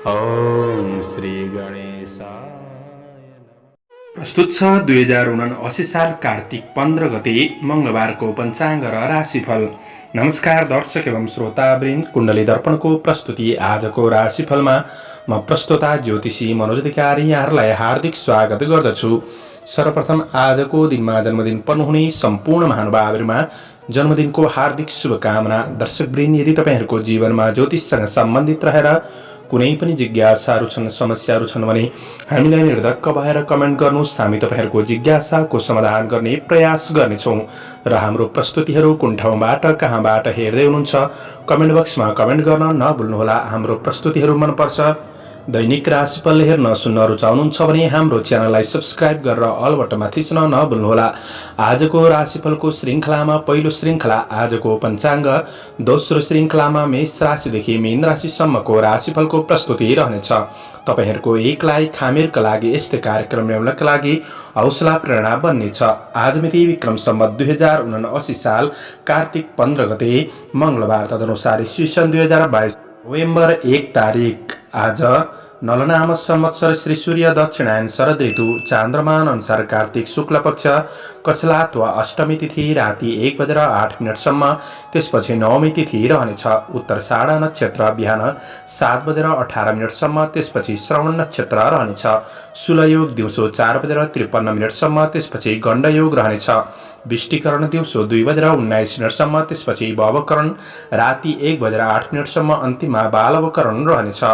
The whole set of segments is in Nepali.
ओम श्री गणेशाय प्रस्तुत छ 2079 साल कार्तिक 15 गते मंगलबारको पञ्चाङ्ग र राशिफल। नमस्कार दर्शक एवं श्रोतावृन्द, कुण्डली दर्पणको प्रस्तुति आजको राशिफलमा म प्रस्तोता ज्योतिषी मनोज अधिकारी यहाँहरूलाई हार्दिक स्वागत गर्दछु। सर्वप्रथम आजको दिनमा जन्मदिन पर्नुहुने सम्पूर्ण महानुभावहरूमा जन्मदिनको हार्दिक शुभकामना। दर्शकवृन्द, यदि तपाईहरूको जीवनमा ज्योतिषसँग सम्बन्धित रहेर कुनै पनि जिज्ञासाहरू छन्, समस्याहरू छन् भने हामीलाई निर्धक्क भएर कमेन्ट गर्नुहोस्। हामी तपाईहरूको जिज्ञासाको समाधान गर्ने प्रयास गर्नेछौँ र हाम्रो प्रस्तुतिहरू कुन ठाउँबाट कहाँबाट हेर्दै हुनुहुन्छ कमेन्ट बक्समा कमेन्ट गर्न नभुल्नुहोला। हाम्रो प्रस्तुतिहरू मनपर्छ, दैनिक राशिफल हेर्न सुन्न रुचाउनुहुन्छ भने हाम्रो च्यानललाई सब्स्क्राइब गरेर अल बटनमा थिच्न नभुल्नुहोला। आजको राशिफलको श्रृङ्खलामा पहिलो श्रृङ्खला आजको पञ्चाङ्ग, दोस्रो श्रृङ्खलामा मेष राशिदेखि मीन राशिसम्मको राशिफलको प्रस्तुति रहनेछ। तपाईहरूको एकलाई खामेरका लागि यस्तै कार्यक्रम ल्याउनका लागि हौसला प्रेरणा बन्नेछ। आज मिति विक्रम सम्वत 2079 साल कार्तिक 15 गते मंगलबार, तदनुसार ईस्वी सन् 2022 नोभेम्बर 1 तारिक। आज नलनाम संवत्सर श्री सूर्य दक्षिणायन शरद ऋतु चान्द्रमान अनुसार कार्तिक शुक्ल पक्ष कछलात वा अष्टमी तिथि राति 1:08 त्यसपछि नवमी तिथि रहनेछ। उत्तरषाढा नक्षत्र बिहान 7:18 त्यसपछि श्रवण नक्षत्र रहनेछ। शुलयोग दिउँसो 4:53 त्यसपछि गण्डयोग रहनेछ। विष्टिकरण दिउँसो 2:19 त्यसपछि भवकरण राति 1:08 अन्तिममा बालवकरण रहनेछ।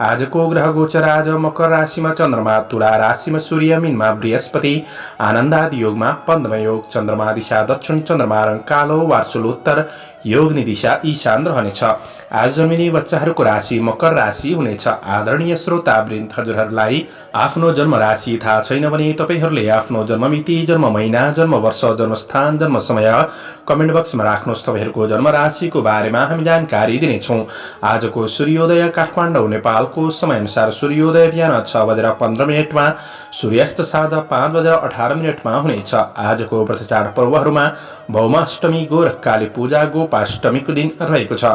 आजको ग्रह गोचर आज मकर राशिमा चन्द्रमा, तुला राशिमा सूर्य, मीनमा बृहस्पति, आनन्दादि योगमा पन्ध्म योग, चन्द्रमा दिशा दक्षिण, चन्द्रमा रङ कालो, वार्षुल उत्तर, योगनी दिशा ईशान रहनेछ। आज जन्मिने बच्चाहरूको राशि मकर राशि हुनेछ। आदरणीय श्रोतावृन्द, हजुरहरूलाई आफ्नो जन्म राशि थाहा छैन भने तपाईहरूले आफ्नो जन्ममिति, जन्म महिना, जन्म वर्ष, जन्मस्थान, जन्म समय कमेन्ट बक्समा राख्नुहोस्। तपाईहरूको जन्म राशिको बारेमा हामी जानकारी दिनेछौँ। आजको सूर्योदय काठमाडौँ नेपालको समयअनुसार सूर्योदय बिहान 6:15 सूर्यास्त साँझ 5:18 हुनेछ। आजको व्रत चाड पर्वहरूमा भौमाष्टमी, गोरख काली पूजा, गोपाष्टमीको दिन रहेको छ।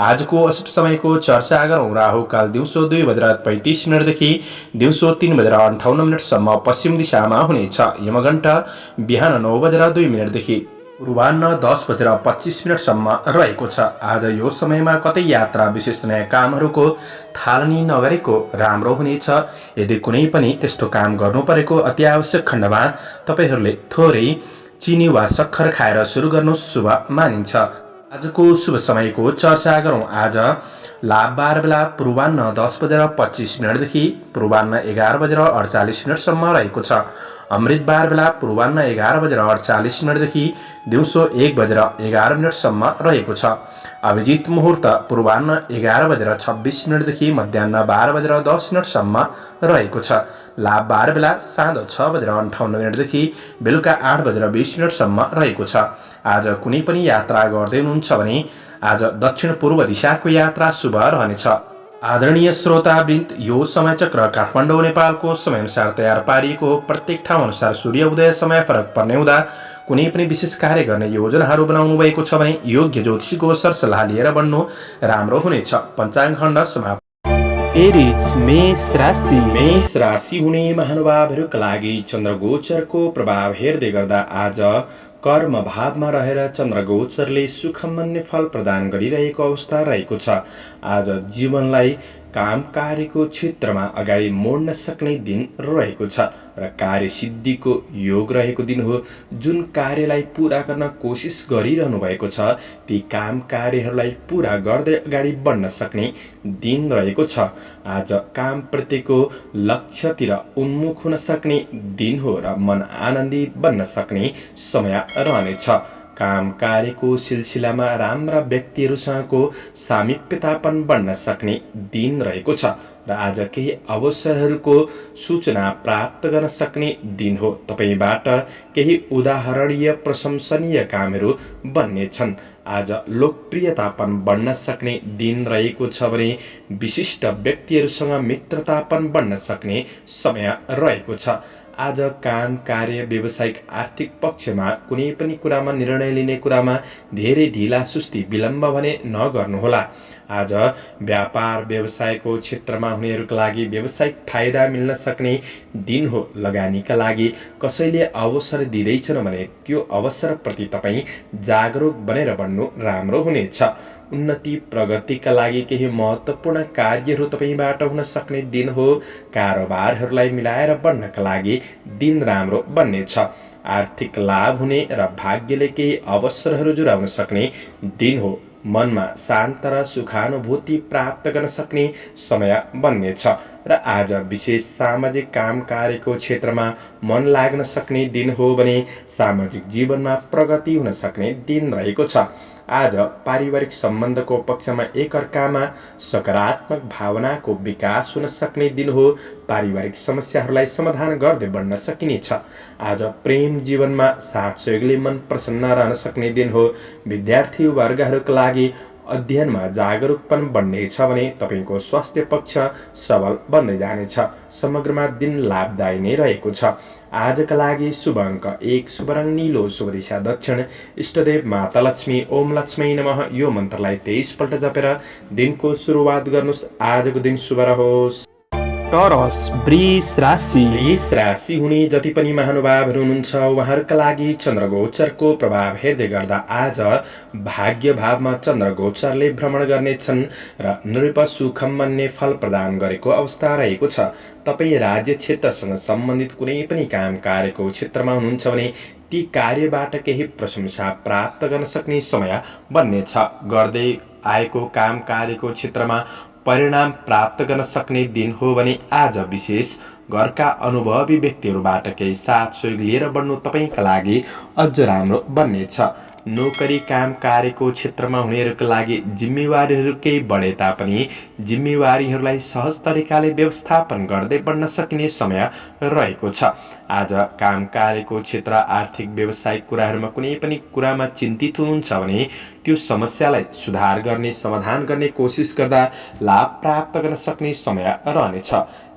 आजको अशुभ समयको चर्चा गरौँ। राहु काल दिउँसो 2:35 देखि दिउँसो 3:58 पश्चिम दिशामा हुनेछ। यमघण्टा बिहान 9:02 देखि पूर्वाह्न 10:25 रहेको छ। आज यो समयमा कतै यात्रा, विशेष नयाँ कामहरूको थालनी नगरेको राम्रो हुनेछ। यदि कुनै पनि त्यस्तो काम गर्नु परेको अत्यावश्यक खण्डमा तपाईहरूले थोरै चिनी वा सक्खर खाएर सुरु गर्नु शुभ मानिन्छ। आजको शुभ समयको चर्चा गरौँ। आज लाभबार बेला पूर्वाह्न 10:25 देखि पूर्वाह्न 11:48 रहेको छ। अमृतबार बेला पूर्वाह्न 11:48 देखि दिउँसो 1:11 रहेको छ। अभिजित मुहुर्त पूर्वाह्न 11:26 देखि मध्याह्न 12:10 रहेको छ। लाभबार बेला साँझ 6:58 देखि बेलुका 8:20 रहेको छ। आज कुनै पनि यात्रा गर्दै हुनुहुन्छ भने आज दक्षिण पूर्व दिशाको यात्रा शुभ रहनेछ। आदरणीय श्रोतावृन्द, यो समय चक्र काठमाडौँ नेपालको समयअनुसार तयार पारिएको हो। प्रत्येक ठाउँ अनुसार सूर्य उदय समय फरक पर्ने हुँदा कुनै पनि विशेष कार्य गर्ने योजनाहरू बनाउनु भएको छ भने योग्य ज्योतिषीको सरसल्लाह लिएर बढ्नु राम्रो हुनेछ। पञ्चाङ्ग खण्ड समाप्त। एरिज मेष राशि। मेष राशि हुने महानुभावहरूका लागि चन्द्रगोचरको प्रभाव हेर्दै गर्दा आज कर्म भावमा रहेर चन्द्रगोचरले सुखमन्य फल प्रदान गरिरहेको अवस्था रहेको छ। आज जीवनलाई काम कार्यको क्षेत्रमा अगाडि मोड्न सक्ने दिन रहेको छ र कार्यसिद्धिको योग रहेको दिन हो। जुन कार्यलाई पूरा गर्न कोसिस गरिरहनु भएको छ ती काम कार्यहरूलाई पूरा गर्दै अगाडि बढ्न सक्ने दिन रहेको छ। आज काम प्रतिको लक्ष्यतिर उन्मुख हुन सक्ने दिन हो र मन आनन्दित बन्न सक्ने समय रहनेछ। काम कार्यको सिलसिलामा राम्रा व्यक्तिहरूसँगको सामिप्यतापन बढ्न सक्ने दिन रहेको छ र आज केही अवसरहरूको सूचना प्राप्त गर्न सक्ने दिन हो। तपाईबाट केही उदाहरणीय प्रशंसनीय कामहरू बन्नेछन्। आज लोकप्रियतापन बढ्न सक्ने दिन रहेको छ भने विशिष्ट व्यक्तिहरूसँग मित्रतापन बढ्न सक्ने समय रहेको छ। आज काम, कार्य, व्यावसायिक आर्थिक पक्षमा कुनै पनि कुरामा निर्णय लिने कुरामा धेरै ढिला सुस्ती विलम्ब भने नगर्नुहोला। आज व्यापार व्यवसायको क्षेत्रमा हुनेहरूका लागि व्यावसायिक फाइदा मिल्न सक्ने दिन हो। लगानीका लागि कसैले अवसर दिँदैछन् भने त्यो अवसरप्रति तपाईँ जागरुक बनेर बढ्नु राम्रो हुनेछ। उन्नति प्रगतिका लागि केही महत्त्वपूर्ण कार्यहरू तपाईँबाट हुन सक्ने दिन हो। कारोबारहरूलाई मिलाएर बढ्नका लागि दिन राम्रो बन्नेछ। आर्थिक लाभ हुने र भाग्यले केही अवसरहरू जुराउन सक्ने दिन हो। मनमा शान्त र सुखानुभूति प्राप्त गर्न सक्ने समय बन्नेछ र आज विशेष सामाजिक काम कार्यको क्षेत्रमा मन लाग्न सक्ने दिन हो भने सामाजिक जीवनमा प्रगति हुन सक्ने दिन रहेको छ। आज पारिवारिक सम्बन्धको पक्षमा एकअर्कामा सकारात्मक भावनाको विकास हुन सक्ने दिन हो। पारिवारिक समस्याहरूलाई समाधान गर्दै बढ्न सकिनेछ। आज प्रेम जीवनमा साथ सहयोगले मन प्रसन्न रहन सक्ने दिन हो। विद्यार्थी वर्गहरूका लागि अध्ययनमा जागरुकपन बढ्नेछ भने तपाईँको स्वास्थ्य पक्ष सबल बन्दै जानेछ। समग्रमा दिन लाभदायी नै रहेको छ। आजका लागि शुभ अङ्क 1, शुभ रङ नीलो, शुभ दिशा दक्षिण, इष्टदेव माता लक्ष्मी, ओम लक्ष्मी नमः यो मन्त्रलाई 23 पल्ट जपेर दिनको सुरुवात गर्नुहोस्। आजको दिन शुभ रहोस्। टरस वृष राशि। वृष राशि हुने जति पनि महानुभावहरू हुनुहुन्छ उहाँहरूका लागि चन्द्रगोचरको प्रभाव हेर्दै गर्दा आज भाग्य भावमा चन्द्रगोचरले भ्रमण गर्नेछन् र नृप सुखम भन्ने फल प्रदान गरेको अवस्था रहेको छ। तपाईँ राज्य क्षेत्रसँग सम्बन्धित कुनै पनि काम कार्यको क्षेत्रमा हुनुहुन्छ भने ती कार्यबाट केही प्रशंसा प्राप्त गर्न सक्ने समय बन्नेछ। गर्दै आएको काम कार्यको क्षेत्रमा परिणाम प्राप्त गर्न सक्ने दिन हो भने आज विशेष घरका अनुभवी व्यक्तिहरूबाट केही साथ सहयोग लिएर बढ्नु तपाईँका लागि अझ राम्रो बन्नेछ। नोकरी काम कार्यको क्षेत्रमा हुनेहरूका लागि जिम्मेवारीहरू केही बढे तापनि जिम्मेवारीहरूलाई सहज तरिकाले व्यवस्थापन गर्दै बढ्न सकिने समय रहेको छ। आज काम कार्यको क्षेत्र आर्थिक व्यावसायिक कुराहरूमा कुनै पनि कुरामा चिन्तित हुनुहुन्छ भने त्यो समस्यालाई सुधार गर्ने समाधान गर्ने कोसिस गर्दा लाभ प्राप्त गर्न सक्ने समय रहनेछ।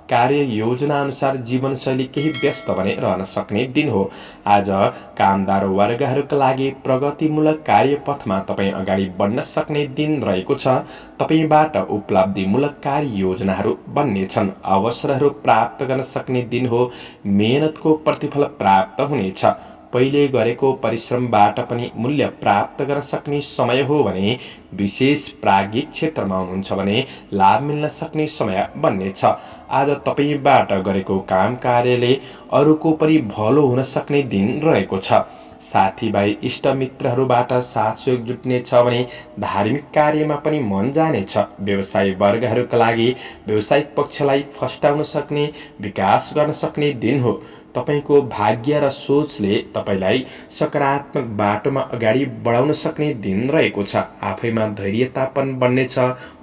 कार्य योजना अनुसार जीवनशैली केही व्यस्त भने रहन सक्ने दिन हो। आज कामदार वर्गहरूका लागि प्रगतिमूलक कार्यपथमा तपाईँ अगाडि बढ्न सक्ने दिन रहेको छ। तपाईँबाट उपलब्धिमूलक कार्य योजनाहरू बन्नेछन्। अवसरहरू प्राप्त गर्न सक्ने दिन हो। मेहनतको प्रतिफल प्राप्त हुनेछ। पहिले गरेको परिश्रमबाट पनि मूल्य प्राप्त गर्न सक्ने समय हो भने विशेष प्राज्ञिक क्षेत्रमा हुनुहुन्छ भने लाभ मिल्न सक्ने समय बन्नेछ। आज तपाईँबाट गरेको काम कार्यले अरूको पनि भलो हुन सक्ने दिन रहेको छ। साथीभाइ इष्टमित्रहरूबाट साथ सहयोग जुट्नेछ भने धार्मिक कार्यमा पनि मन जानेछ। व्यवसायी वर्गहरूका लागि व्यावसायिक पक्षलाई फस्टाउन सक्ने विकास गर्न सक्ने दिन हो। तपाईको भाग्य र सोचले तपाईलाई सकारात्मक बाटोमा अगाडि बढाउन सक्ने दिन रहेको छ। आफैमा धैर्यतापन बढ्नेछ।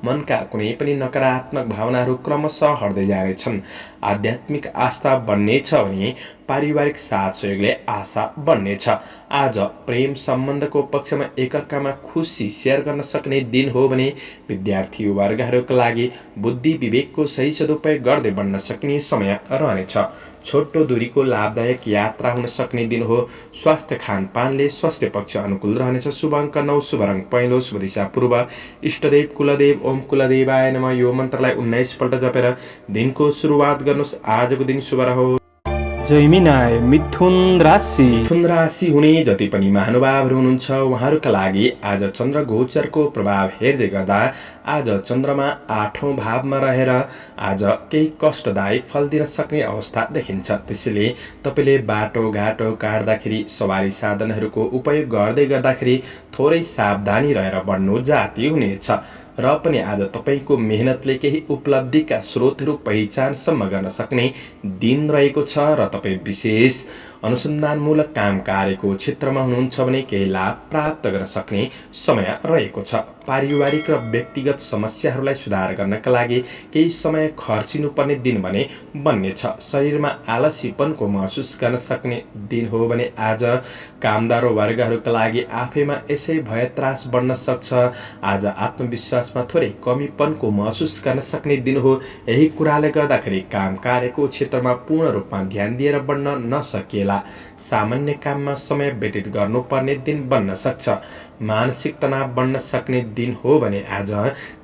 मनका कुनै पनि नकारात्मक भावनाहरू क्रमशः हट्दै जानेछन्। आध्यात्मिक आस्था बढ्नेछ भने पारिवारिक साथ सहयोगले आशा बढ्नेछ। आज प्रेम सम्बन्धको पक्षमा एकअर्कामा खुसी सेयर गर्न सक्ने दिन हो भने विद्यार्थी वर्गहरूका लागि बुद्धि विवेकको सही सदुपयोग गर्दै बढ्न सक्ने समय रहनेछ। छोटो दूरीको लाभदायक यात्रा हुन सक्ने दिन हो। स्वास्थ्य खानपानले स्वास्थ्य पक्ष अनुकूल रहनेछ। शुभ अङ्क 9, शुभ रङ पहेँलो, शुभ दिशा पूर्व, इष्टदेव कुलदेव ओम कुलदेवाय नमः यो मन्त्रलाई 19 पल्ट जपेर दिनको सुरुवात गर्नुहोस्। आजको दिन शुभ रहोस्। जैमिनाय मिथुन राशि। मिथुन राशि हुने जति पनि महानुभावहरू हुनुहुन्छ उहाँहरूका लागि आज चन्द्र गोचरको प्रभाव हेर्दै गर्दा आज चन्द्रमा 8औं भावमा रहेर आज केही कष्टदायी फल दिन सक्ने अवस्था देखिन्छ। त्यसैले तपाईँले बाटोघाटो काट्दाखेरि सवारी साधनहरूको उपयोग गर्दै गर्दाखेरि थोरै सावधानी रहेर बढ्नु जाति हुनेछ। र पनि आज तपाईँको मेहनतले केही उपलब्धिका स्रोतहरू पहिचानसम्म गर्न सक्ने दिन रहेको छ र तपाईँ विशेष अनुसन्धानमूलक काम कार्यको क्षेत्रमा हुनुहुन्छ भने केही लाभ प्राप्त गर्न सक्ने समय रहेको छ। पारिवारिक र व्यक्तिगत समस्याहरूलाई सुधार गर्नका लागि केही समय खर्चिनुपर्ने दिन भने बन्ने छ। शरीरमा आलसीपनको महसुस गर्न सक्ने दिन हो भने आज कामदार वर्गहरूका लागि आफैमा यसै भय त्रास बढ्न सक्छ। आज आत्मविश्वासमा थोरै कमीपनको महसुस गर्न सक्ने दिन हो। यही कुराले गर्दाखेरि काम कार्यको क्षेत्रमा पूर्ण रूपमा ध्यान दिएर बढ्न नसकिएला। सामान्य काममा समय व्यतीत गर्नुपर्ने दिन बन्न सक्छ। मानसिक तनाव बढ्न सक्ने दिन हो भने आज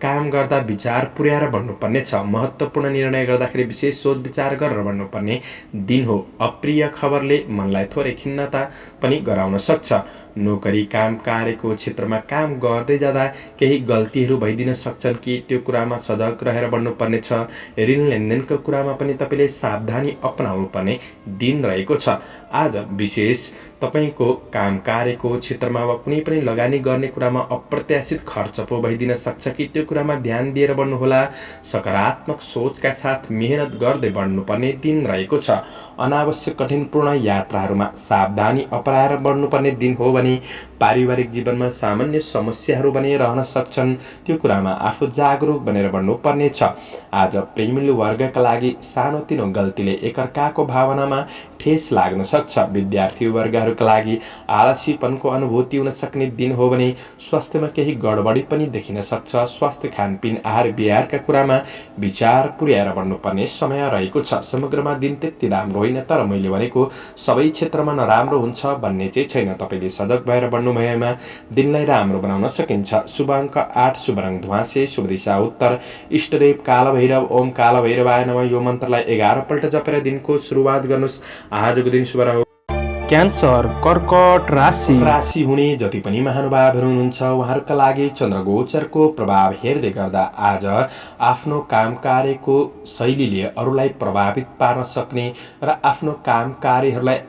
काम गर्दा विचार पुर्याएर बढ्नुपर्ने छ। महत्त्वपूर्ण निर्णय गर्दाखेरि विशेष सोच विचार गरेर बढ्नुपर्ने दिन हो। अप्रिय खबरले मनलाई थोरै खिन्नता पनि गराउन सक्छ। नोकरी काम कार्यको क्षेत्रमा काम गर्दै जाँदा केही गल्तीहरू भइदिन सक्छन् कि त्यो कुरामा सजग रहेर बढ्नुपर्ने छ। ऋण लेनदेनको कुरामा पनि तपाईँले सावधानी अपनाउनु पर्ने दिन रहेको छ। आज विशेष तपाईँको काम कार्यको क्षेत्रमा वा कुनै पनि लगानी गर्ने कुरामा अप्रत्याशित खर्च पो भइदिन सक्छ कि त्यो कुरामा ध्यान दिएर बढ्नुहोला। सकारात्मक सोचका साथ मेहनत गर्दै बढ्नुपर्ने दिन रहेको छ। अनावश्यक कठिनपूर्ण यात्राहरूमा सावधानी अपनाएर बढ्नुपर्ने दिन हो भने पारिवारिक जीवनमा सामान्य समस्याहरू बनी रहन सक्छन्। त्यो कुरामा आफू जागरुक बनेर बढ्नुपर्ने छ। आज प्रेमिलो वर्गका लागि सानोतिनो गल्तीले एकअर्काको भावनामा ठेस लाग्न सक्छ। विद्यार्थी वर्गहरूका लागि आलसीपनको अनुभूति हुन सक्ने दिन हो भने स्वास्थ्यमा केही गडबडी पनि देखिन सक्छ। स्वास्थ्य खानपिन आहार विहारका कुरामा विचार पुर्याएर बढ्नुपर्ने समय रहेको छ। समग्रमा दिन त्यति राम्रो होइन, तर मैले भनेको सबै क्षेत्रमा नराम्रो हुन्छ भन्ने चाहिँ छैन। तपाईँले सजग भएर बढ्नु भएमा दिनलाई राम्रो बनाउन सकिन्छ। शुभ अङ्क 8, शुभ रङ ध्वाँसे, शुभ दिशा उत्तर, इष्टदेव कालभैरव। ओम कालभैरवाय नमः यो मन्त्रलाई 11 पल्ट जपेर दिनको सुरुवात गर्नुहोस्। आजको दिन शुभ रहोस्। क्यान्सर कर्कट राशि हुने जति पनि महानुभावहरू हुनुहुन्छ उहाँहरूका लागि चन्द्रगोचरको प्रभाव हेर्दै गर्दा आज आफ्नो काम कार्यको शैलीले अरूलाई प्रभावित पार्न सक्ने र आफ्नो काम कार्यहरूलाई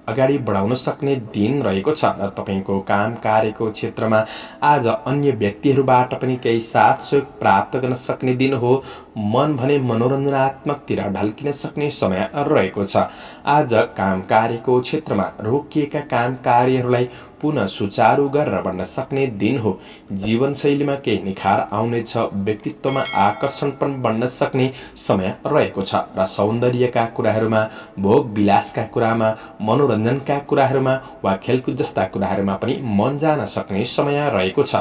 अगाडि बढाउन सक्ने दिन रहेको छ। र तपाईँको काम कार्यको क्षेत्रमा आज अन्य व्यक्तिहरूबाट पनि केही साथ सहयोग प्राप्त गर्न सक्ने दिन हो। मन भने मनोरञ्जनात्मकतिर ढल्किन सक्ने समय रहेको छ। आज काम कार्यको क्षेत्रमा रोकिएका काम कार्यहरूलाई पुनः सुचारू गरेर बढ्न सक्ने दिन हो। जीवनशैलीमा केही निखार आउनेछ। व्यक्तित्वमा आकर्षण पनि बढ्न सक्ने समय रहेको छ। र सौन्दर्यका कुराहरूमा, भोग विलासका कुरामा, मनोरञ्जनका कुराहरूमा वा खेलकुद जस्ता कुराहरूमा पनि मन जान सक्ने समय रहेको छ।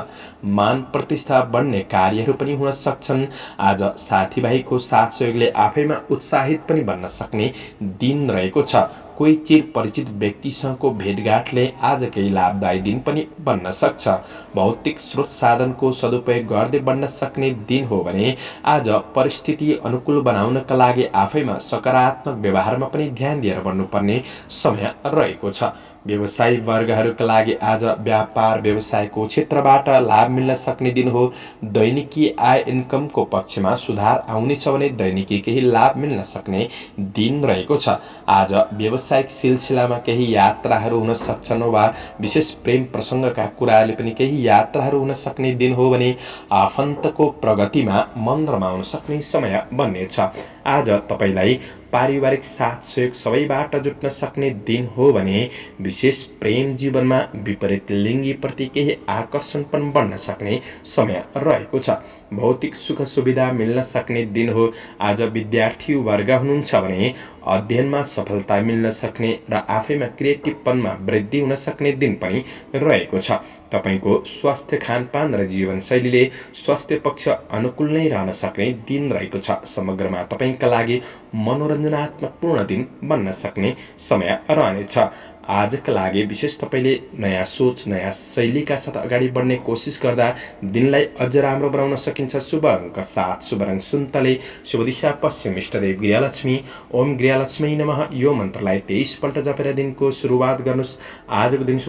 मान प्रतिष्ठा बढ्ने कार्यहरू पनि हुन सक्छन्। आज साथीभाइको साथ सहयोगले आफैमा उत्साहित पनि बन्न सक्ने दिन रहेको छ। कोही चिर परिचित व्यक्तिसँगको भेटघाटले आज केही लाभदायी दिन पनि बन्न सक्छ। भौतिक स्रोत साधनको सदुपयोग गर्दै बन्न सक्ने दिन हो भने आज परिस्थिति अनुकूल बनाउनका लागि आफैमा सकारात्मक व्यवहारमा पनि ध्यान दिएर बढ्नुपर्ने समय रहेको छ। व्यवसायी वर्गहरूका लागि आज व्यापार व्यवसायको क्षेत्रबाट लाभ मिल्न सक्ने दिन हो। दैनिकी आय इन्कमको पक्षमा सुधार आउनेछ भने दैनिकी केही लाभ मिल्न सक्ने दिन रहेको छ। आज व्यावसायिक सिलसिलामा केही यात्राहरू हुन सक्छन् वा विशेष प्रेम प्रसङ्गका कुराले पनि केही यात्राहरू हुन सक्ने दिन हो भने आफन्तको प्रगतिमा मन रमाउन सक्ने समय बन्नेछ। आज तपाईँलाई पारिवारिक साथ सहयोग सबैबाट जुट्न सक्ने दिन हो भने विशेष प्रेम जीवनमा विपरीत लिङ्गीप्रति केही आकर्षण पनि बढ्न सक्ने समय रहेको छ। भौतिक सुख सुविधा मिल्न सक्ने दिन हो। आज विद्यार्थी वर्ग हुनुहुन्छ भने अध्ययनमा सफलता मिल्न सक्ने र आफैमा क्रिएटिभपनमा वृद्धि हुन सक्ने दिन पनि रहेको छ। तपाईँको स्वास्थ्य खानपान र जीवनशैलीले स्वास्थ्य पक्ष अनुकूल नै रहन सक्ने दिन रहेको छ। समग्रमा तपाईँका लागि मनोरञ्जनात्मक पूर्ण दिन बन्न सक्ने समय रहनेछ। आजका लागि विशेष तपाईँले नयाँ सोच, नयाँ शैलीका साथ अगाडि बढ्ने कोसिस गर्दा दिनलाई अझ राम्रो बनाउन सकिन्छ। शुभ अङ्क 7, शुभ रङ सुन्तले, शुभ दिशा पश्चिम, इष्टदेव गृहलक्ष्मी। ओम गृहलक्ष्मी नमः यो मन्त्रलाई 23 पल्ट जपेर दिनको सुरुवात गर्नुहोस्। आजको दिन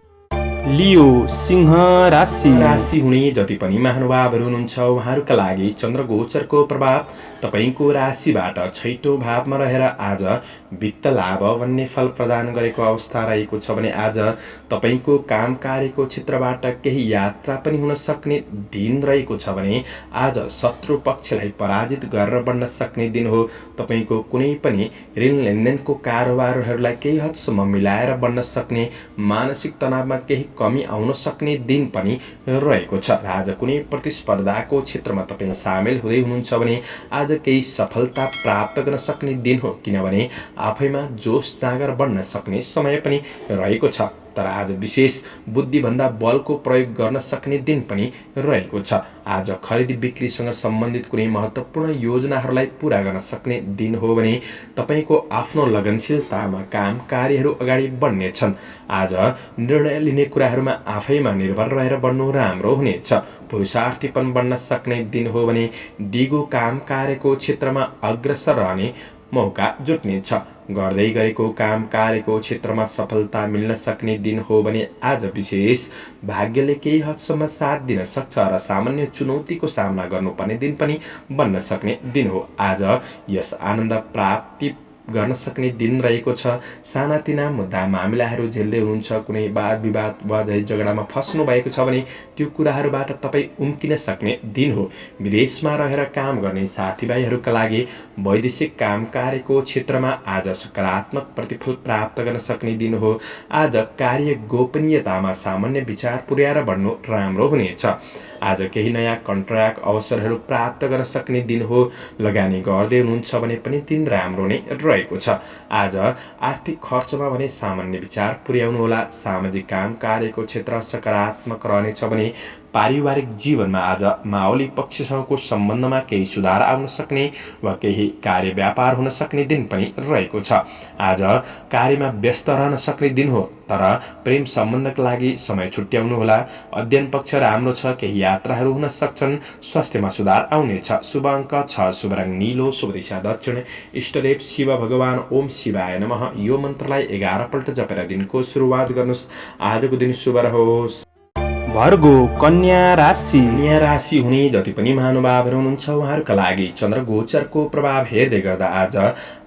लियो सिंह राशि हुने जति पनि महानुभावहरू हुनुहुन्छ उहाँहरूका लागि चन्द्रगोचरको प्रभाव तपाईँको राशिबाट छैटौँ भावमा रहेर आज वित्त लाभ भन्ने फल प्रदान गरेको अवस्था रहेको छ भने आज तपाईँको काम कार्यको क्षेत्रबाट केही यात्रा पनि हुन सक्ने दिन रहेको छ भने आज शत्रु पक्षलाई पराजित गरेर बढ्न सक्ने दिन हो। तपाईँको कुनै पनि ऋण लेनदेनको कारोबारहरूलाई केही हदसम्म मिलाएर बढ्न सक्ने, मानसिक तनावमा केही कमी आउन सक्ने दिन पनि रहेको छ। आज कुनै प्रतिस्पर्धाको क्षेत्रमा तपाईँ सामेल हुँदै हुनुहुन्छ भने आज केही सफलता प्राप्त गर्न सक्ने दिन हो, किनभने आफैमा जोस जाँगर बढ्न सक्ने समय पनि रहेको छ। तर आज विशेष बुद्धिभन्दा बलको प्रयोग गर्न सक्ने दिन पनि रहेको छ। आज खरिदी बिक्रीसँग सम्बन्धित कुनै महत्त्वपूर्ण योजनाहरूलाई पूरा गर्न सक्ने दिन हो भने तपाईँको आफ्नो लगनशीलतामा काम कार्यहरू अगाडि बढ्नेछन्। आज निर्णय लिने कुराहरूमा आफैमा निर्भर रहेर बढ्नु राम्रो हुनेछ। पुरुषार्थीपन बढ्न सक्ने दिन हो भने दिगो काम कार्यको क्षेत्रमा अग्रसर रहने मौका जुट्नेछ। गर्दै गरेको काम कार्यको क्षेत्रमा सफलता मिल्न सक्ने दिन हो भने आज विशेष भाग्यले केही हदसम्म साथ दिन सक्छ र सामान्य चुनौतीको सामना गर्नुपर्ने दिन पनि बन्न सक्ने दिन हो। आज यस आनन्द प्राप्ति गर्न सक्ने दिन रहेको छ। सानातिना मुद्दा मामिलाहरू झेल्दै हुनुहुन्छ, कुनै वाद विवाद वा झगडामा फस्नु भएको छ भने त्यो कुराहरूबाट तपाईँ उम्किन सक्ने दिन हो। विदेशमा रहेर काम गर्ने साथीभाइहरूका लागि वैदेशिक काम कार्यको क्षेत्रमा आज सकारात्मक प्रतिफल प्राप्त गर्न सक्ने दिन हो। आज कार्य गोपनीयतामा सामान्य विचार पुर्याएर बढ्नु राम्रो हुनेछ। आज केही नयाँ कन्ट्र्याक्ट अवसरहरू प्राप्त गर्न सक्ने दिन हो। लगानी गर्दै हुनुहुन्छ भने पनि दिन राम्रो नै रहेको छ। आज आर्थिक खर्चमा भने सामान्य विचार पुर्याउनुहोला। सामाजिक काम कार्यको क्षेत्र सकारात्मक रहनेछ भने पारिवारिक जीवनमा आज माओली पक्षसँगको सम्बन्धमा केही सुधार आउन सक्ने वा केही कार्य व्यापार हुन सक्ने दिन पनि रहेको छ। आज कार्यमा व्यस्त रहन सक्ने दिन हो, तर प्रेम सम्बन्धका लागि समय छुट्याउनुहोला। अध्ययन पक्ष राम्रो छ, केही यात्राहरू हुन सक्छन्। स्वास्थ्यमा सुधार आउनेछ। शुभ अङ्क 6, शुभ रङ नीलो, शुभ दिशा दक्षिण, इष्टदेव शिव भगवान ओम शिवाय नमः। यो मन्त्रलाई 11 पल्ट जपेर दिनको सुरुवात गर्नुहोस्। आजको दिन शुभ रहोस्। भर्गो कन्या राशि हुने जति पनि महानुभावहरू हुनुहुन्छ उहाँहरूका लागि चन्द्रगोचरको प्रभाव हेर्दै गर्दा आज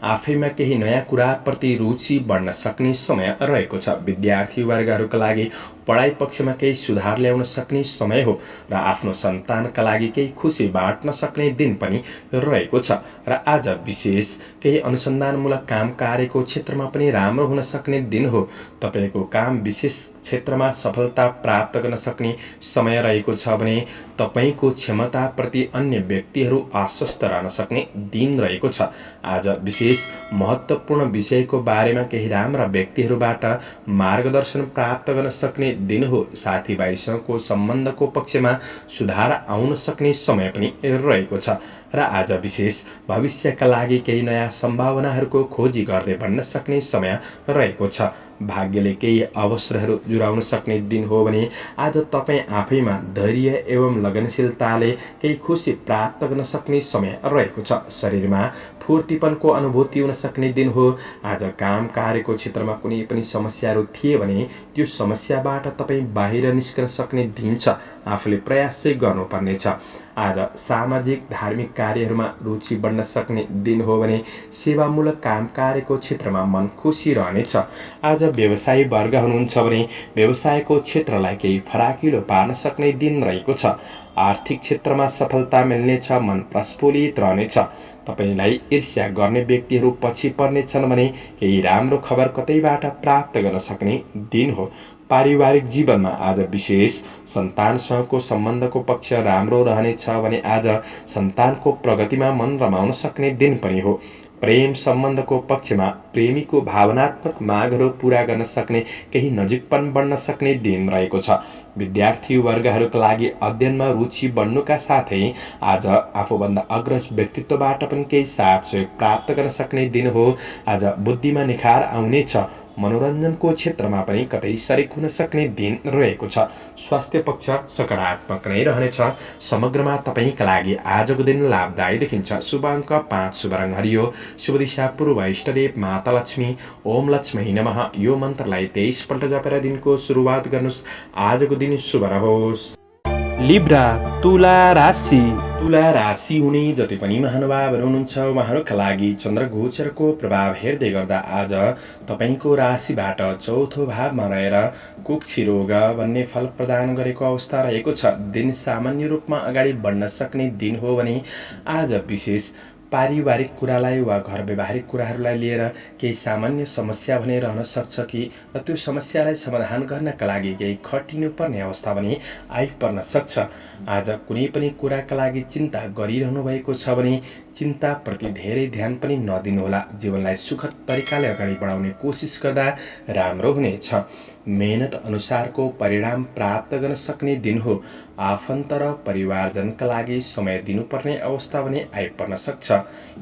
आफैमा केही नयाँ कुराप्रति रुचि बढ्न सक्ने समय रहेको छ। विद्यार्थी वर्गहरूका लागि पढाइ पक्षमा केही सुधार ल्याउन सक्ने समय हो र आफ्नो सन्तानका लागि केही खुसी बाँट्न सक्ने दिन पनि रहेको छ। र आज विशेष केही अनुसन्धानमूलक काम कार्यको क्षेत्रमा पनि राम्रो हुन सक्ने दिन हो। तपाईँको काम विशेष क्षेत्रमा सफलता प्राप्त गर्न सक्ने समय रहेको छ भने तपाईँको क्षमताप्रति अन्य व्यक्तिहरू आश्वस्त रहन सक्ने दिन रहेको छ। आज विशेष महत्त्वपूर्ण विषयको बारेमा केही राम्रा व्यक्तिहरूबाट मार्गदर्शन प्राप्त गर्न सक्ने दिन हो। साथीभाइसँगको सम्बन्धको पक्षमा सुधार आउन सक्ने समय पनि रहेको छ। र आज विशेष भविष्यका लागि केही नयाँ सम्भावनाहरूको खोजी गर्दै बढ्न सक्ने समय रहेको छ। भाग्यले केही अवसरहरू जुराउन सक्ने दिन हो भने आज तपाईँ आफैमा धैर्य एवं लगनशीलताले केही खुसी प्राप्त गर्न सक्ने समय रहेको छ। शरीरमा फुर्तीपनको अनुभूति हुन सक्ने दिन हो। आज काम कार्यको क्षेत्रमा कुनै पनि समस्याहरू थिए भने त्यो समस्याबाट तपाईँ बाहिर निस्कन सक्ने दिन छ। आफूले प्रयास चाहिँ गर्नुपर्नेछ। आज सामाजिक धार्मिक कार्यहरूमा रुचि बढ्न सक्ने दिन हो भने सेवामूलक काम कार्यको क्षेत्रमा मन खुसी रहनेछ। आज व्यवसायी वर्ग हुनुहुन्छ भने व्यवसायको क्षेत्रलाई केही फराकिलो पार्न सक्ने दिन रहेको छ। आर्थिक क्षेत्रमा सफलता मिल्नेछ, मन प्रस्फुलित रहनेछ। तपाईलाई ईर्ष्या गर्ने व्यक्तिहरू पछि पर्नेछन् भने केही राम्रो खबर कतैबाट प्राप्त गर्न सक्ने दिन हो। पारिवारिक जीवनमा आज विशेष सन्तानसँगको सम्बन्धको पक्ष राम्रो रहनेछ भने आज सन्तानको प्रगतिमा मन रमाउन सक्ने दिन पनि हो। प्रेम सम्बन्धको पक्षमा प्रेमीको भावनात्मक मागहरू पूरा गर्न सक्ने, केही नजिकपन बढ्न सक्ने दिन रहेको छ। विद्यार्थी वर्गहरूका लागि अध्ययनमा रुचि बढ्नुका साथै आज आफूभन्दा अग्रज व्यक्तित्वबाट पनि केही साथ सहयोग प्राप्त गर्न सक्ने दिन हो। आज बुद्धिमा निखार आउनेछ। मनोरञ्जनको क्षेत्रमा पनि कतै सरिक हुन सक्ने दिन रहेको छ। स्वास्थ्य पक्ष सकारात्मक नै रहनेछ। समग्रमा तपाईँका लागि आजको दिन लाभदायी देखिन्छ। शुभ अङ्क 5, शुभ रङ हरियो, शुभ दिशा पूर्व, इष्टदेव माता लक्ष्मी, ओम लक्ष्मी नमः यो मन्त्रलाई 23 पल्ट जपेर दिनको सुरुवात गर्नुहोस्। आजको दिन शुभ रहोस्। लिब्रा तुला राशि। तुला राशि हुने जति पनि महानुभावहरू हुनुहुन्छ उहाँहरूका लागि चन्द्रगोचरको प्रभाव हेर्दै गर्दा आज तपाईँको राशिबाट चौथो भावमा रहेर कुक्षी रोग भन्ने फल प्रदान गरेको अवस्था रहेको छ। दिन सामान्य रूपमा अगाडि बढ्न सक्ने दिन हो भने आज विशेष पारिवारिक कुरालाई वा घर व्यवहारिक कुराहरूलाई लिएर केही सामान्य समस्या भने रहन सक्छ कि र त्यो समस्यालाई समाधान गर्नका लागि केही खटिनुपर्ने अवस्था भने आइपर्न सक्छ। आज कुनै पनि कुराका लागि चिन्ता गरिरहनु भएको छ भने चिन्ताप्रति धेरै ध्यान पनि नदिनुहोला। जीवनलाई सुखद तरिकाले अगाडि बढाउने कोसिस गर्दा राम्रो हुनेछ। मेहनत अनुसारको परिणाम प्राप्त गर्न सक्ने दिन हो। आफन्त र परिवारजनका लागि समय दिनुपर्ने अवस्था भने आइपर्न सक्छ।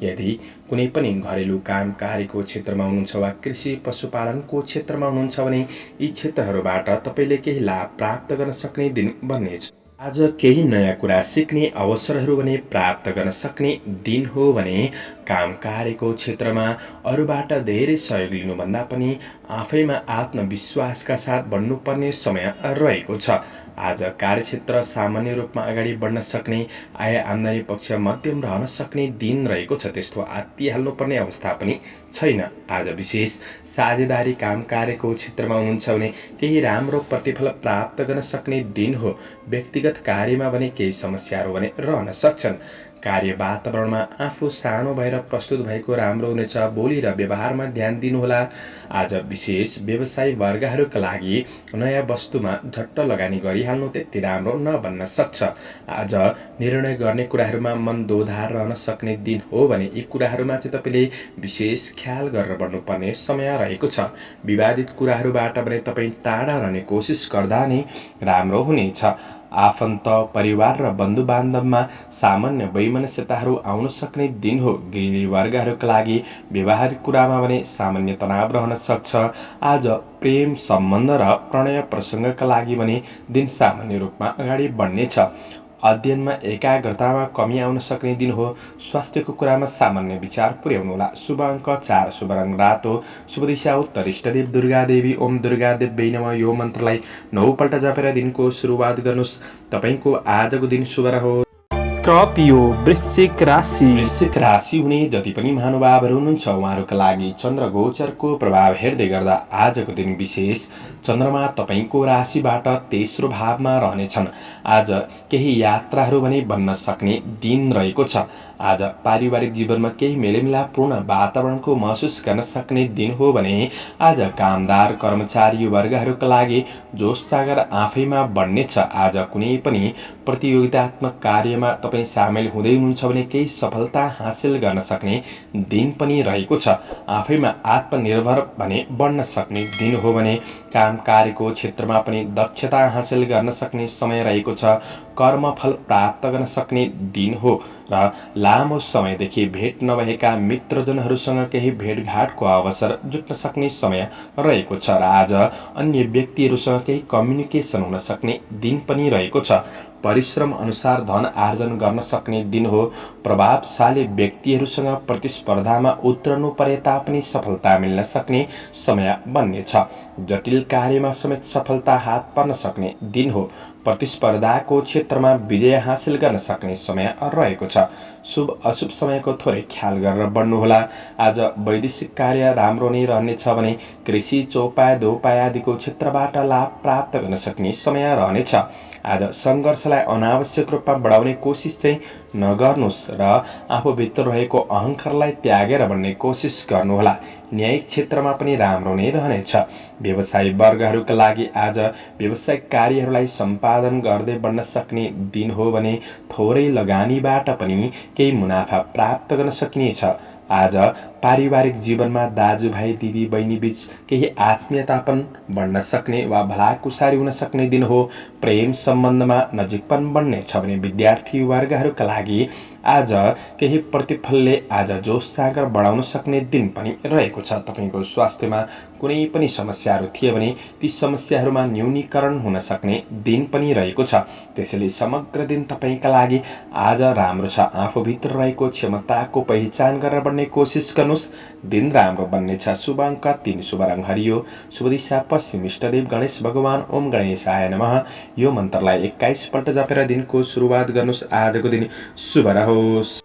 यदि कुनै पनि घरेलु काम कार्यको क्षेत्रमा हुनुहुन्छ वा कृषि पशुपालनको क्षेत्रमा हुनुहुन्छ भने यी क्षेत्रहरूबाट तपाईँले केही लाभ प्राप्त गर्न सक्ने दिन बन्नेछ। आज केही नयाँ कुरा सिक्ने अवसरहरू भने प्राप्त गर्न सक्ने दिन हो भने काम कार्यको क्षेत्रमा अरूबाट धेरै सहयोग लिनुभन्दा पनि आफैमा आत्मविश्वासका साथ बढ्नुपर्ने समय रहेको छ। आज कार्यक्षेत्र सामान्य रूपमा अगाडि बढ्न सक्ने, आय आम्दानी पक्ष मध्यम रहन सक्ने दिन रहेको छ। त्यस्तो आत्तिहाल्नुपर्ने अवस्था पनि छैन। आज विशेष साझेदारी काम कार्यको क्षेत्रमा हुनुहुन्छ भने केही राम्रो प्रतिफल प्राप्त गर्न सक्ने दिन हो। व्यक्तिगत कार्यमा भने केही समस्याहरू भने रहन सक्छन्। कार्य वातावरणमा आफू सानो भएर प्रस्तुत भएको राम्रो हुनेछ। बोली र व्यवहारमा ध्यान दिनुहोला। आज विशेष व्यवसायी वर्गहरूका लागि नयाँ वस्तुमा झट्ट लगानी गरिहाल्नु त्यति राम्रो नबन्न सक्छ। आज निर्णय गर्ने कुराहरूमा मन दोधार रहन सक्ने दिन हो भने यी कुराहरूमा चाहिँ तपाईँले विशेष ख्याल गरेर बढ्नुपर्ने समय रहेको छ। विवादित कुराहरूबाट भने तपाईँ टाढा रहने कोसिस गर्दा नै राम्रो हुनेछ। आफन्त परिवार र बन्धु बान्धवमा सामान्य वैमनस्यताहरू आउन सक्ने दिन हो। गृहिणी वर्गहरूका लागि व्यवहारिक कुरामा भने सामान्य तनाव रहन सक्छ। आज प्रेम सम्बन्ध र प्रणय प्रसङ्गका लागि भने दिन सामान्य रूपमा अगाडि बढ्नेछ। अध्ययनमा एकाग्रतामा कमी आउन सक्ने दिन हो। स्वास्थ्यको कुरामा सामान्य विचार पुर्याउनुहोला। शुभ अङ्क 4, शुभ रङ रातो, शुभ दिशा उत्तर, इष्टदेव दुर्गा देवी, ओम दुर्गा देवी नमः यो मन्त्रलाई 9 पल्ट जपेर दिनको सुरुवात गर्नुहोस्। तपाईँको आजको दिन शुभ रहोस्। स्कर्पियो वृश्चिक राशि। वृश्चिक राशि हुने जति पनि महानुभावहरू हुनुहुन्छ उहाँहरूका लागि चन्द्रगोचरको प्रभाव हेर्दै गर्दा आजको दिन विशेष चन्द्रमा तपाईँको राशिबाट तेस्रो भावमा रहनेछन्। आज केही यात्राहरू भने बन्न सक्ने दिन रहेको छ। आज पारिवारिक जीवनमा केही मेलमिलापपूर्ण वातावरणको महसुस गर्न सक्ने दिन हो भने आज कामदार कर्मचारी वर्गहरूका लागि जोस जागर आफैमा बढ्नेछ। आज कुनै पनि प्रतियोगितात्मक कार्यमा तपाईँ सामेल हुँदै हुनुहुन्छ भने केही सफलता हासिल गर्न सक्ने दिन पनि रहेको छ। आफैमा आत्मनिर्भर भने बढ्न सक्ने दिन हो भने काम कार्यको क्षेत्रमा पनि दक्षता हासिल गर्न सक्ने समय रहेको छ। कर्मफल प्राप्त गर्न सक्ने दिन हो र लामो समयदेखि भेट नभएका मित्रजनहरूसँग केही भेटघाटको अवसर जुट्न सक्ने समय रहेको छ र आज अन्य व्यक्तिहरूसँग केही कम्युनिकेसन हुन सक्ने दिन पनि रहेको छ। परिश्रम अनुसार धन आर्जन गर्न सक्ने दिन हो। प्रभावशाली व्यक्तिहरूसँग प्रतिस्पर्धामा उत्रनु परे तापनि सफलता मिल्न सक्ने समय बन्नेछ। जटिल कार्यमा समेत सफलता हात पर्न सक्ने दिन हो। प्रतिस्पर्धाको क्षेत्रमा विजय हासिल गर्न सक्ने समय रहेको छ। शुभ अशुभ समयको थोरै ख्याल गरेर बढ्नुहोला। आज वैदेशिक कार्य राम्रो नै रहनेछ भने कृषि चौपाया दोपाया आदिको क्षेत्रबाट लाभ प्राप्त गर्न सक्ने समय रहनेछ। आज सङ्घर्षलाई अनावश्यक रूपमा बढाउने कोसिस चाहिँ नगर्नुहोस् र आफूभित्र रहेको अहङ्कारलाई त्यागेर बढ्ने कोसिस गर्नुहोला। न्यायिक क्षेत्रमा पनि राम्रो नै रहनेछ। व्यवसायी वर्गहरूका लागि आज व्यावसायिक कार्यहरूलाई सम्पादन गर्दै बढ्न सक्ने दिन हो भने थोरै लगानीबाट पनि केही मुनाफा प्राप्त गर्न सकिनेछ। आज पारिवारिक जीवनमा दाजुभाइ दिदी बहिनी बीच केही आत्मीयतापन बढ्न सक्ने वा भलाकुसारी हुन सक्ने दिन हो। प्रेम सम्बन्धमा नजिकपन बढ्नेछ भने विद्यार्थी वर्गहरूका लागि आज केही प्रतिफलले आज जोस जाँगर बढाउन सक्ने दिन पनि रहेको छ। तपाईँको स्वास्थ्यमा कुनै पनि समस्याहरू थिए भने ती समस्याहरूमा न्यूनीकरण हुन सक्ने दिन पनि रहेको छ। त्यसैले समग्र दिन तपाईँका लागि आज राम्रो छ। आफूभित्र रहेको क्षमताको पहिचान गरेर बढ्ने कोसिस गर्नुहोस्। दिन राम्रो बन्नेछ। शुभ अङ्क 3, शुभ रङ हरियो, शुभ दिशा पश्चिम, इष्टदेव गणेश भगवान ओम गणेशाय नमः। यो मन्त्रलाई 21 पल्ट जपेर दिनको सुरुवात गर्नुहोस्। आजको दिन शुभ रहोस्।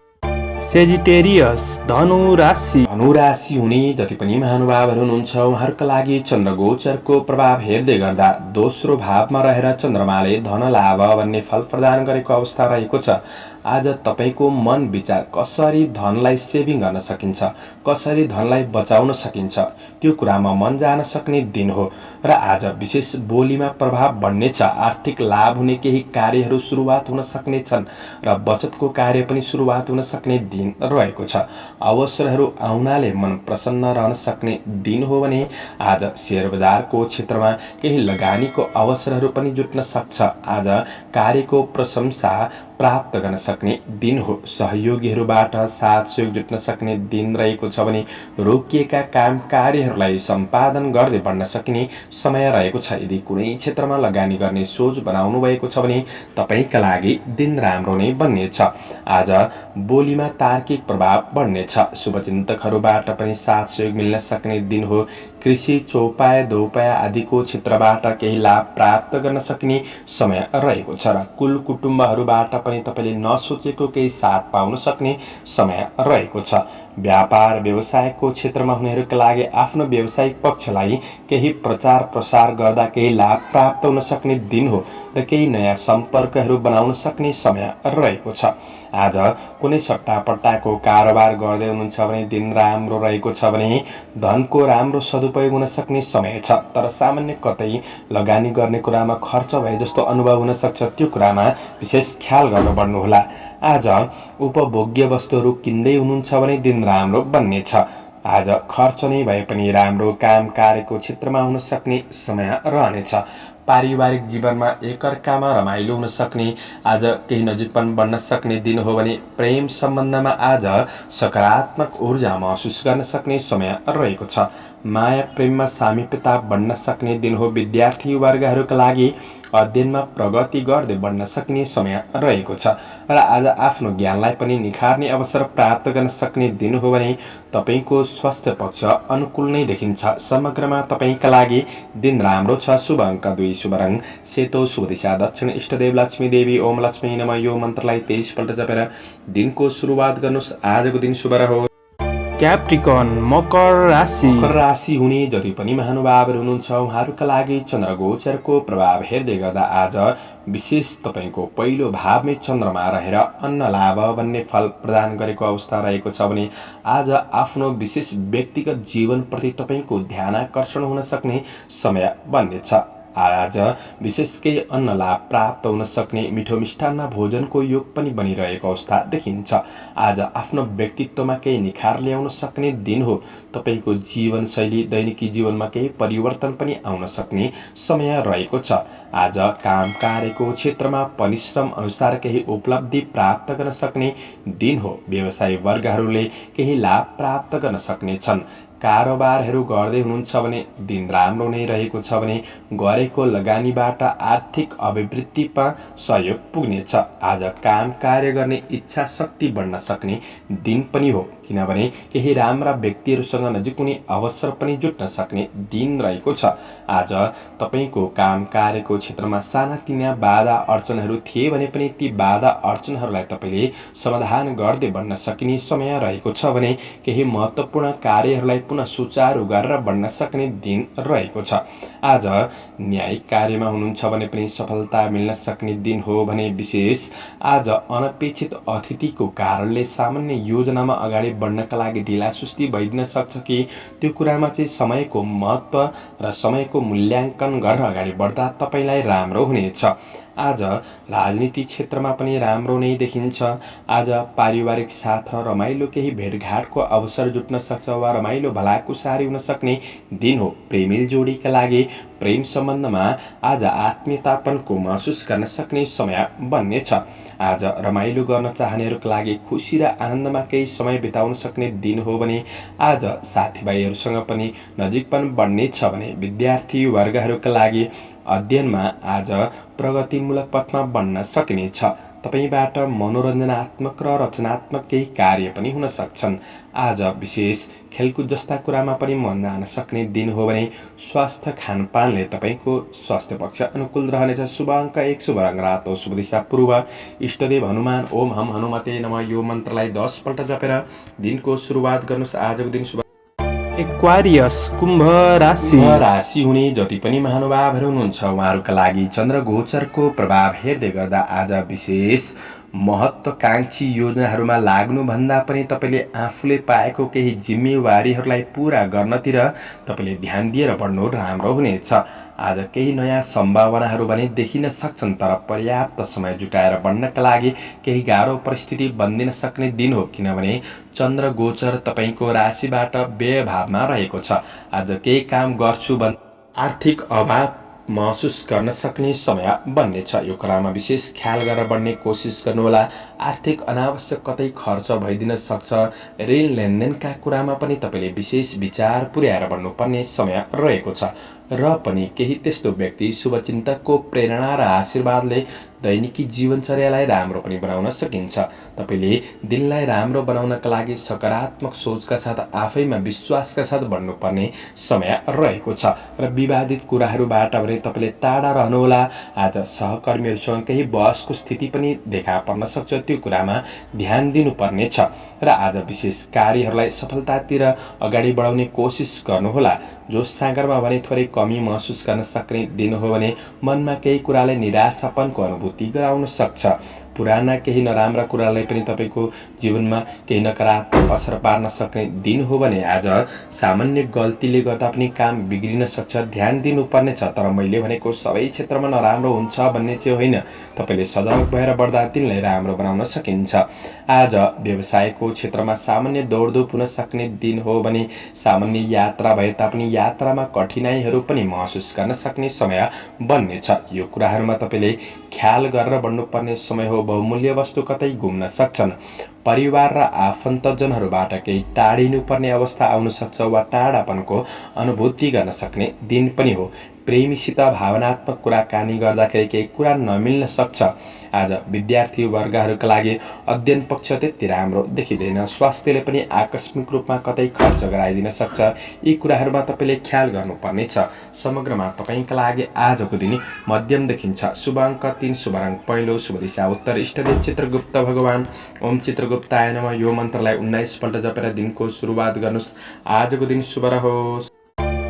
सेजिटेरियस धनु राशि। धनु राशि हुने जति पनि महानुभावहरू हुनुहुन्छ उहाँहरूका लागि चन्द्र गोचरको प्रभाव हेर्दै गर्दा दोस्रो भावमा रहेर चन्द्रमाले धन लाभ भन्ने फल प्रदान गरेको अवस्था रहेको छ। आज तपाईँको मन विचार कसरी धनलाई सेभिङ गर्न सकिन्छ, कसरी धनलाई बचाउन सकिन्छ त्यो कुरामा मन जान सक्ने दिन हो र आज विशेष बोलीमा प्रभाव बढ्नेछ। आर्थिक लाभ हुने केही कार्यहरू सुरुवात हुन सक्ने छन् र बचतको कार्य पनि सुरुवात हुन सक्ने दिन रहेको छ। अवसरहरू आउनाले मन प्रसन्न रहन सक्ने दिन हो भने आज शेयर बजारको क्षेत्रमा केही लगानीको अवसरहरू पनि जुट्न सक्छ। आज कार्यको प्रशंसा प्राप्त गर्न सक्ने दिन हो। सहयोगीहरूबाट साथ सहयोग जुट्न सक्ने दिन रहेको छ भने रोकिएका काम कार्यहरूलाई सम्पादन गर्दै बढ्न सकिने समय रहेको छ। यदि कुनै क्षेत्रमा लगानी गर्ने सोच बनाउनु भएको छ भने तपाईँका लागि दिन राम्रो नै बन्नेछ। आज बोलीमा तार्किक प्रभाव बढ्नेछ। शुभचिन्तकहरूबाट पनि साथ सहयोग मिल्न सक्ने दिन हो। कृषि, चौपाया, दोपाया आदिको क्षेत्रबाट केही लाभ प्राप्त गर्न सकिने समय रहेको छ र कुल कुटुम्बहरूबाट पनि तपाईँले नसोचेको केही साथ पाउन सक्ने समय रहेको छ। व्यापार व्यवसायको क्षेत्रमा हुनेहरूका लागि आफ्नो व्यावसायिक पक्षलाई केही प्रचार प्रसार गर्दा केही लाभ प्राप्त हुन सक्ने दिन हो र केही नयाँ सम्पर्कहरू बनाउन सक्ने समय रहेको छ। आज कुनै सट्टापट्टाको कारोबार गर्दै हुनुहुन्छ भने दिन राम्रो रहेको छ भने धनको राम्रो सदुपयोग हुन सक्ने समय छ। तर सामान्य कतै लगानी गर्ने कुरामा खर्च भए जस्तो अनुभव हुन सक्छ। त्यो कुरामा विशेष ख्याल गर्न बढ्नुहोला। आज उपभोग्य वस्तुहरू किन्दै हुनुहुन्छ भने दिन राम्रो बन्नेछ। आज खर्च नै भए पनि राम्रो काम कार्यको क्षेत्रमा हुन सक्ने समय रहनेछ। पारिवारिक जीवनमा एकअर्कामा रमाइलो हुन सक्ने, आज केही नजिकपन बढ्न सक्ने दिन हो भने प्रेम सम्बन्धमा आज सकारात्मक ऊर्जा महसुस गर्न सक्ने समय रहेको छ। माया प्रेममा सामिप्यता बढ्न सक्ने दिन हो। विद्यार्थी वर्गहरूका लागि अध्ययनमा प्रगति गर्दै बढ्न सक्ने समय रहेको छ र आज आफ्नो ज्ञानलाई पनि निखार्ने अवसर प्राप्त गर्न सक्ने दिन हो भने तपाईँको स्वास्थ्य पक्ष अनुकूल नै देखिन्छ। समग्रमा तपाईँका लागि दिन राम्रो छ। शुभ अङ्क 2, शुभ रङ सेतो, शुभ दिशा दक्षिण, इष्टदेव लक्ष्मी देवी ओम लक्ष्मी नमः। यो मन्त्रलाई 23 पल्ट जपेर दिनको सुरुवात गर्नुहोस्। आजको दिन शुभ रहोस्। क्याप्रिकन मकर राशि। मकर राशि हुने जति पनि महानुभावहरू हुनुहुन्छ उहाँहरूका लागि चन्द्र गोचरको प्रभाव हेर्दै गर्दा आज विशेष तपाईँको पहिलो भावमै चन्द्रमा रहेर अन्न लाभ भन्ने फल प्रदान गरेको अवस्था रहेको छ भने आज आफ्नो विशेष व्यक्तिगत जीवनप्रति तपाईँको ध्यानाकर्षण हुन सक्ने समय बन्नेछ। आज विशेष केही अन्न लाभ प्राप्त हुन सक्ने, मिठो मिष्टान्न भोजनको योग पनि बनिरहेको अवस्था देखिन्छ। आज आफ्नो व्यक्तित्वमा केही निखार ल्याउन सक्ने दिन हो। तपाईँको जीवनशैली दैनिकी जीवनमा केही परिवर्तन पनि आउन सक्ने समय रहेको छ। आज काम कार्यको क्षेत्रमा परिश्रम अनुसार केही उपलब्धि प्राप्त गर्न सक्ने दिन हो। व्यवसायी वर्गहरूले केही लाभ प्राप्त गर्न सक्नेछन्। कारोबारहरू गर्दै हुनुहुन्छ भने दिन राम्रो नै रहेको छ भने गरेको लगानीबाट आर्थिक अभिवृद्धिमा सहयोग पुग्नेछ। आज काम कार्य गर्ने इच्छा शक्ति बढ्न सक्ने दिन पनि हो, किनभने केही राम्रा व्यक्तिहरूसँग नजिक हुने अवसर पनि जुट्न सक्ने दिन रहेको छ। आज तपाईँको काम कार्यको क्षेत्रमा सानातिना बाधा अडचनहरू थिए भने पनि ती बाधा अडचनहरूलाई तपाईँले समाधान गर्दै बढ्न सकिने समय रहेको छ भने केही महत्त्वपूर्ण कार्यहरूलाई पुनः सुचारू गरेर बढ्न सक्ने दिन रहेको छ। आज न्यायिक कार्यमा हुनुहुन्छ भने पनि सफलता मिल्न सक्ने दिन हो भने विशेष आज अनपेक्षित अतिथिको कारणले सामान्य योजनामा अगाडि बढ्नका लागि ढिला सुस्ती भइदिन सक्छ कि त्यो कुरामा चाहिँ समयको महत्त्व र समयको मूल्याङ्कन गरेर अगाडि बढ्दा तपाईँलाई राम्रो हुनेछ। आज राजनीति क्षेत्रमा पनि राम्रो नै देखिन्छ। आज पारिवारिक साथ र रमाइलो केही भेटघाटको अवसर जुट्न सक्छ वा रमाइलो भलाकुसारी हुन सक्ने दिन हो। प्रेमिल जोडीका लागि प्रेम सम्बन्धमा आज आत्मीयतापनको महसुस गर्न सक्ने समय बन्नेछ। आज रमाइलो गर्न चाहनेहरूका लागि खुसी र आनन्दमा केही समय बिताउन सक्ने दिन हो भने आज साथीभाइहरूसँग पनि नजिकपन बढ्नेछ भने विद्यार्थी वर्गहरूका लागि अध्ययनमा आज प्रगतिमूलक पथमा बढ्न सकिनेछ। तपाईबाट मनोरञ्जनात्मक र रचनात्मक केही कार्य पनि हुन सक्छन्। आज विशेष खेलकुद जस्ता कुरामा पनि मन जान सक्ने दिन हो भने स्वास्थ्य खानपानले तपाईको स्वास्थ्य पक्ष अनुकूल रहनेछ। शुभ अङ्क 1, शुभ रङ रातो, शुभ दिशा पूर्व, इष्टदेव हनुमान ओम हम हनुमते नमः यो मन्त्रलाई 10 पल्ट जपेर दिनको सुरुवात गर्नुहोस्। आजको दिन शुभ। एक्वारियस कुम्भ राशि हुने जति पनि महानुभावहरू हुनुहुन्छ उहाँहरूका लागि चन्द्र गोचरको प्रभाव हेर्दै गर्दा आज विशेष महत्त्वकांक्षी योजनाहरूमा लाग्नुभन्दा पनि तपाईले आफूले पाएको केही जिम्मेवारीहरूलाई पूरा गर्नतिर तपाईले ध्यान दिएर बढ्नु राम्रो हुनेछ। आज केही नयाँ सम्भावनाहरू भने देखिन सक्छन् तर पर्याप्त समय जुटाएर बढ्नका लागि केही गाह्रो परिस्थिति बन्दिन सक्ने दिन हो किनभने चन्द्र गोचर तपाईको राशिबाट व्यय भावमा रहेको छ। आज केही काम गर्छु भने आर्थिक अभाव महसुस गर्न सक्ने समय बन्नेछ। यो कुरामा विशेष ख्याल गरेर बढ्ने कोसिस गर्नुहोला। आर्थिक अनावश्यक कतै खर्च भइदिन सक्छ। ऋण लेनदेनका कुरामा पनि तपाईले विशेष विचार पुर्याएर बढ्नुपर्ने समय रहेको छ र पनि केही त्यस्तो व्यक्ति शुभचिन्तकको प्रेरणा र आशीर्वादले दैनिकी जीवनचर्यालाई राम्रो पनि बनाउन सकिन्छ। तपाईले दिनलाई राम्रो बनाउनका लागि सकारात्मक सोचका साथ आफैमा विश्वासका साथ बढ्नुपर्ने समय रहेको छ र विवादित कुराहरूबाट भने तपाईले टाढा रहनुहोला। आज सहकर्मीहरूसँग केही बहसको स्थिति पनि देखा पर्न सक्छ, त्यो कुरामा ध्यान दिनुपर्ने छ र आज विशेष कार्यहरूलाई सफलतातिर अगाडि बढाउने कोसिस गर्नुहोला। जो सागरमा भने थोरै कमी महसुस गर्न सक्ने दिन हो भने मनमा केही कुराले निराशापनको अनुभूति गराउन सक्छ। पुराना केही नराम्रा कुरालाई पनि तपाईको जीवनमा केही नकारात्मक असर पार्न सक्ने दिन हो भने आज सामान्य गल्तीले गर्दा पनि काम बिग्रिन सक्छ। ध्यान दिनुपर्ने छ तर मैले भनेको सबै क्षेत्रमा नराम्रो हुन्छ भन्ने चाहिँ होइन। तपाईले सजग भएर बढ्दा दिनलाई राम्रो बनाउन सकिन्छ। आज व्यवसायको क्षेत्रमा सामान्य दौडधुप हुन सक्ने दिन हो भने सामान्य यात्रा भए तापनि यात्रामा कठिनाइहरू पनि महसुस गर्न सक्ने समय बन्नेछ। यो कुराहरूमा तपाईले ख्याल गरेर बढ्नुपर्ने समय हो। बहुमूल्य वस्तु कतै घुम्न सक्छन्। परिवार र आफन्तजनहरूबाट केही टाढिनु पर्ने अवस्था आउन सक्छ वा टाढापनको अनुभूति गर्न सक्ने दिन पनि हो। प्रेमीसित भावनात्मक कुराकानी गर्दाखेरि केही कुरा नमिल्न सक्छ। आज विद्यार्थी वर्गहरूका लागि अध्ययन पक्ष त्यति राम्रो देखिँदैन। स्वास्थ्यले पनि आकस्मिक रूपमा कतै खर्च गराइदिन सक्छ। यी कुराहरूमा तपाईले ख्याल गर्नुपर्नेछ। समग्रमा तपाईका लागि आजको दिन मध्यम देखिन्छ। शुभ अङ्क 3, शुभ रङ पहेँलो, शुभ दिशा उत्तर, इष्टदेव चित्रगुप्त भगवान ओम चित्रगुप्ताय नमः यो मन्त्रलाई 19 पल्ट जपेर दिनको सुरुवात गर्नुहोस्। आजको दिन शुभ रहोस्।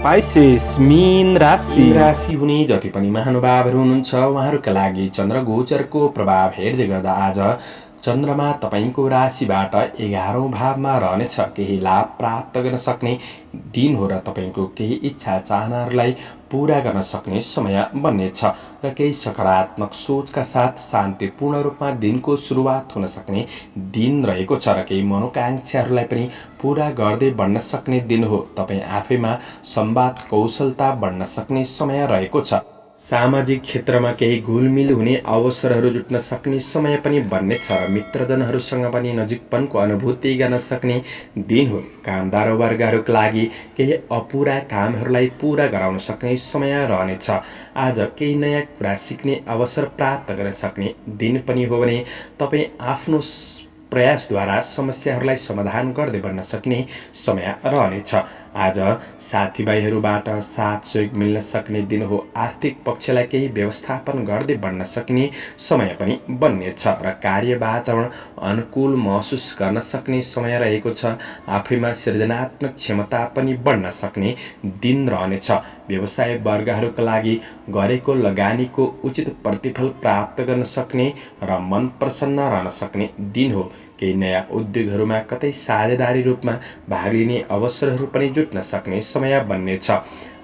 पाइसेस मीन राशि हुने जति पनि महानुभावहरू हुनुहुन्छ उहाँहरूका लागि चन्द्र गोचरको प्रभाव हेर्दै गर्दा आज चन्द्रमा तपाईको राशिबाट 11औं भावमा रहनेछ। केही लाभ प्राप्त गर्न सक्ने दिन हो र तपाईको केही इच्छा चाहनाहरूलाई पूरा गर्न सक्ने समय बन्नेछ र केही सकारात्मक सोचका साथ शान्तिपूर्ण रूपमा दिनको सुरुवात हुन सक्ने दिन रहेको छ र केही मनोकांक्षाहरूलाई पनि पूरा गर्दै बढ्न सक्ने दिन हो। तपाईँ आफैमा संवाद कौशलता बढ्न सक्ने समय रहेको छ। सामाजिक क्षेत्रमा केही घुलमिल हुने अवसरहरू जुट्न सक्ने समय पनि बन्नेछ र मित्रजनहरूसँग पनि नजिकपनको अनुभूति गर्न सक्ने दिन हो। कामदार वर्गहरूका लागि केही अपुरा कामहरूलाई पूरा गराउन सक्ने समय रहनेछ। आज केही नयाँ कुरा सिक्ने अवसर प्राप्त गर्न सक्ने दिन पनि हो भने तपाईँ आफ्नो प्रयासद्वारा समस्याहरूलाई समाधान गर्दै बढ्न सक्ने समय रहनेछ। आज साथीभाइहरूबाट साथ सहयोग मिल्न सक्ने दिन हो। आर्थिक पक्षलाई केही व्यवस्थापन गर्दै बढ्न सक्ने समय पनि बन्नेछ र कार्य वातावरण अनुकूल महसुस गर्न सक्ने समय रहेको छ। आफैमा सृजनात्मक क्षमता पनि बढ्न सक्ने दिन रहनेछ। व्यवसाय वर्गहरूका लागि गरेको लगानीको उचित प्रतिफल प्राप्त गर्न सक्ने र मन प्रसन्न रहन सक्ने दिन हो। केही नयाँ उद्योगहरूमा कतै साझेदारी रूपमा भाग लिने अवसरहरू पनि जुट्न सक्ने समय बन्नेछ।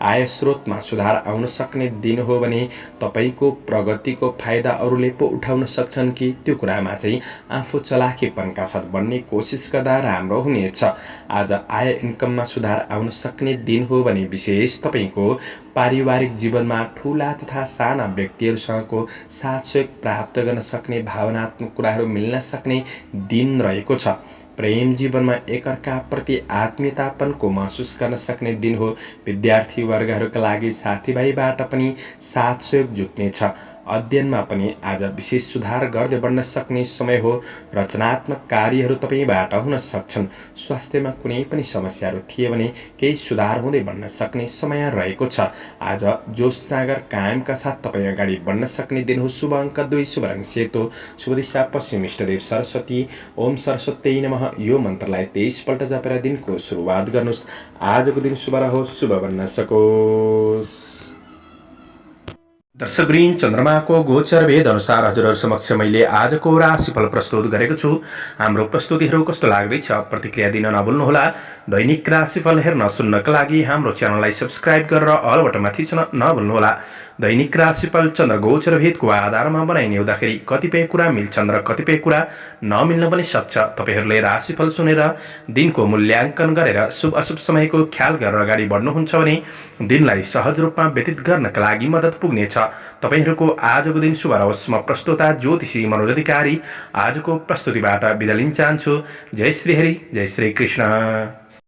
आय स्रोतमा सुधार आउन सक्ने दिन हो भने तपाईँको प्रगतिको फाइदा अरूले पो उठाउन सक्छन् कि त्यो कुरामा चाहिँ आफू चलाखीपनका साथ बढ्ने कोसिस गर्दा राम्रो हुनेछ। आज आय इन्कममा सुधार आउन सक्ने दिन हो भने विशेष तपाईँको पारिवारिक जीवनमा ठुला तथा साना व्यक्तिहरूसँगको साथ सहयोग प्राप्त गर्न सक्ने भावनात्मक कुराहरू मिल्न सक्ने दिन रहेको छ। प्रेम जीवनमा एकअर्काप्रति आत्मीयतापनको महसुस गर्न सक्ने दिन हो। विद्यार्थी वर्गहरूका लागि साथीभाइबाट पनि साथ सहयोग जुट्नेछ। अध्ययनमा पनि आज विशेष सुधार गर्दै बढ्न सक्ने समय हो। रचनात्मक कार्यहरू तपाईँबाट हुन सक्छन्। स्वास्थ्यमा कुनै पनि समस्याहरू थिए भने केही सुधार हुँदै बढ्न सक्ने समय रहेको छ। आज जोस जाँगर कायमका साथ तपाईँ अगाडि बढ्न सक्ने दिन हो। शुभ अङ्क 2, शुभ रङ सेतो, शुभ दिशा पश्चिम, इष्टदेव सरस्वती। ओम सरस्वती नमः यो मन्त्रलाई 23 पल्ट जपेर दिनको सुरुवात गर्नुहोस्। आजको दिन शुभ रहोस्, शुभ बन्न सकोस्। दर्शकवृन्द, चन्द्रमाको गोचर भेद अनुसार हजुरहरू समक्ष मैले आजको राशिफल प्रस्तुत गरेको छु। हाम्रो प्रस्तुतिहरू कस्तो लाग्दैछ प्रतिक्रिया दिन नभुल्नुहोला। दैनिक राशिफल हेर्न सुन्नका लागि हाम्रो च्यानललाई सब्स्क्राइब गरेर अल बटनमा थिच्न नभुल्नुहोला। दैनिक राशिफल चन्द्र गोचर भेदको आधारमा बनाइने हुँदाखेरि कतिपय कुरा मिल्छन् र कतिपय कुरा नमिल्न पनि सक्छ। तपाईँहरूले राशिफल सुनेर दिनको मूल्याङ्कन गरेर शुभ अशुभ समयको ख्याल गरेर अगाडि बढ्नुहुन्छ भने दिनलाई सहज रूपमा व्यतीत गर्नका लागि मद्दत पुग्नेछ। तपाईहरूको आजको दिन शुभ रहोस्। म प्रस्तुता ज्योतिषी मनोज अधिकारी आजको प्रस्तुतिबाट बिदा लिन चाहन्छु। जय श्री हरि, जय श्री कृष्ण।